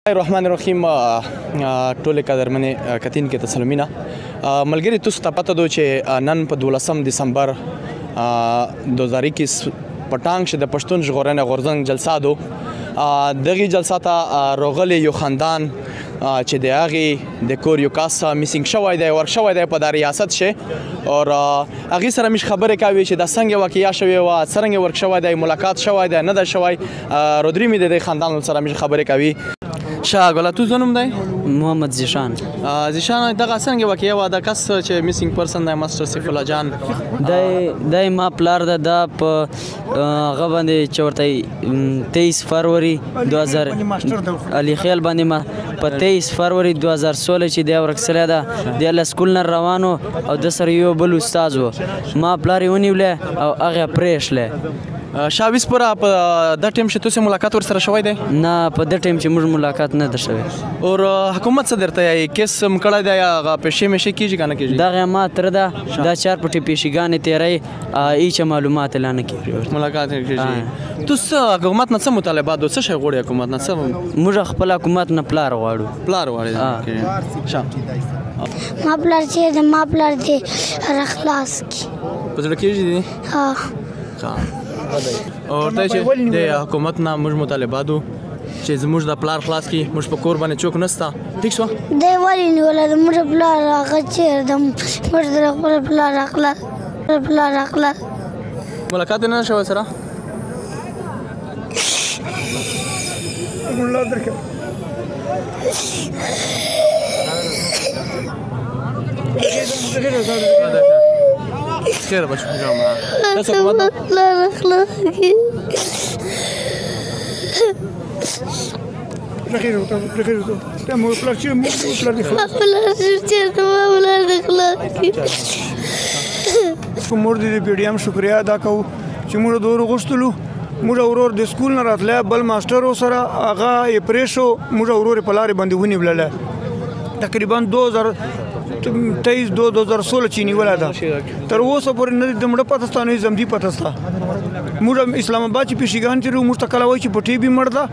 الرحمن الرحیم ټولې قدرمنې کتونکو ته سلامونه ملګري تاسو ته پته ده چې نن په 12 دسمبر 2021 په ټانګ چې د پښتون ژغورنې غورځنګ جلسه ده دغه جلسه ته راغلی یو خاندان چې د هغې د کور یو کس میسینګ شوی دی ورک شوی دی په دا ریاست شي او هغې سره موږ خبرې کوي چې دا څنګه واقعیا شوې وه څرنګه ورک شوی دی ملاقات شوی دی نه دی شوی رودري مې د دې خاندان سره موږ خبرې کوي شاه ګله تو څه نوم دی محمد زیشان دغه څنګه واقعیا وه دا کس چې میسینګ پرسن دی ماسټر سیف الله جان دی ما پلار ده دا په هغه باندې چې ورته 23 فروری 2000 علي خیل باندې ما په 23 فروری 2016 چې دی ورک سره ده دی له سکول نه روانو او د سره یو بل استاد و ما پلار یې ونیوله او هغه پرېښله شاویس پورا په د ټیم چې تاسو ملاقات ورسره شوی دی نه په د ټیم چې موږ ملاقات نه ده شوی او حکومت څه درته یې کیس مکړی دی هغه پیشې میشې کیږي که نه کیږي دغه ما تره ده دا 4 پټې پیشېګانې تیری هیڅ معلومات اعلان نه کیږي ملاقات نه کیږي تو څه حکومت نه څه مطالبات دو څه شی غواړي حکومت نه څه موږ خپل حکومت نه پلار غواړي ما پلار چې ما پلار دې رخلاص کی په زړه کېږي دي ها او ته چې د حکومت نه موږ مطالبات دو چې زموږ د پلار خلاص کی موږ په کور باندې چوک نسته ټیک شو دی ولې نیولی د موږ پلار هغه چېرته د موږ د خپل پلار اخلاص ملاقات نه شوی سره خیر بچو جامعه دست حکومت پلار اخلاص کی مور د پی ډي ایم شکریا ادا کوو چې موږ د ورور غوښتلو موږ ورور د سکول نه راتلی بل ماسټر سره هغه یې پرېښو موږ ورور په لارې باندې ونیوله تقریبا 2023 2016 چې نیوله ده تر اوسه پورې نه د مړه پته سته نه زمدي پته سته موږ اسلام آباد چې پیشیګان تېرو موږ ته کله وایي چې په ټي بي مړ ده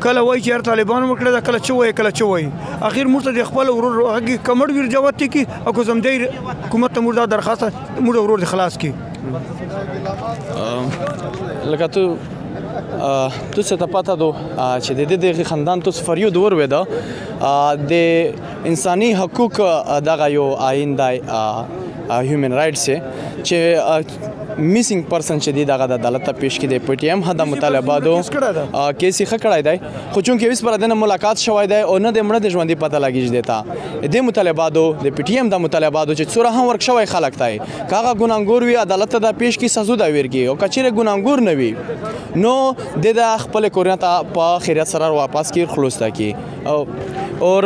کله وایي چې هر طالبان ورکړی ده کله څه وایي کله څه وایي اخر موږ ته د خپل ورور هغې کمړ ویر جواب تی کړي او که زمدی حکومت ته موږ دا درخواست موږ ورور دې خلاص کړي لکه تو څه ته پته ده چې د دې خاندان تو فریاد وروېده د انساني حقوق دغه یو آیین دی هیومن رایټس چې میسینګ پرسن چې دی دغه د عدالت ته پیش کړي پی ټي ایم هدا مطالباتو کیس یې ښه کړی دی خو چونکې اوس پر دنه ملاقات شوی دی او نه د مړه د ژوندي پته لګیږي دیتا د مطالباتو د پی ټي ایم د مطالباتو چې څوره هم ورک شوی خلک دی کاغه ګناګور وي عدالت ته د پیش کی سزا دا ورګي او کچېره ګناګور نه وي نو د خپل کورنۍ ته په خیریت سره واپس کی خلاص تا کی اور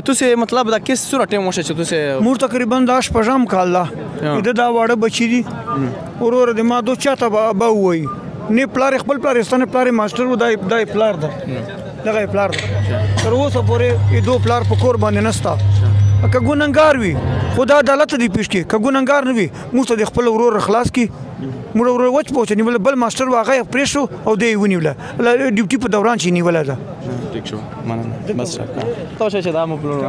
تاسو مطلب دا کیس څوره ټیم وشه چې تاسو مور تقریبا 10 پجام کال دا دا واړه بچی دي ورور د ما دو چاته به وایي نه پلار خپل پلارستانه پلار ماسټر و دای پلار ده دغه پلار ده تر اوسه پورې دو پلار په کور باندې نسته که ګناګار وي خدا عدالت دی پیش کی که ګناګار نه وي موږ ته د خپل ورور خلاص کی موږ ورور وچ پوهچ نیول بل ماسټر واغه پرېښو او دی ونیوله ډیوټي په دوران چې نیوله ده ټیک شو مننه بس تاسو چې دا مو پلور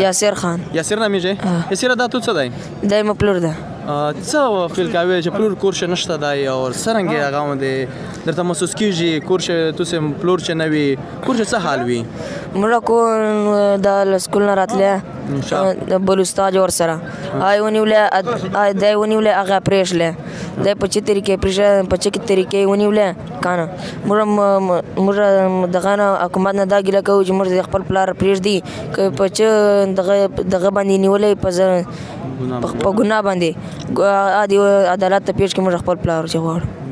یاسر خان یاسر نامیږي یاسر دا تو څه دی دی مو پلور ده څه فیل کوي چې پلور کور شه نشته دی او څرنګه هغه باندې درته محسوس کیږي کور شه تاسو پلور چې نه وي کور شه څه حال وي موږ کو د سکول نه راتله د بل استاد ور سره آی ونیوله دی ونیوله هغه پرېښله دی په چې طریقې پرېښه په چې طریقې ونیوله کنه موږ دغه نه حکومت نه دا ګیله کوو چې موږ خپل پلار پرېږدي که په چې دغه باندې نیولی په ګناه باندې عدالت ته پیش کړي موږ خپل پلار چې غواړو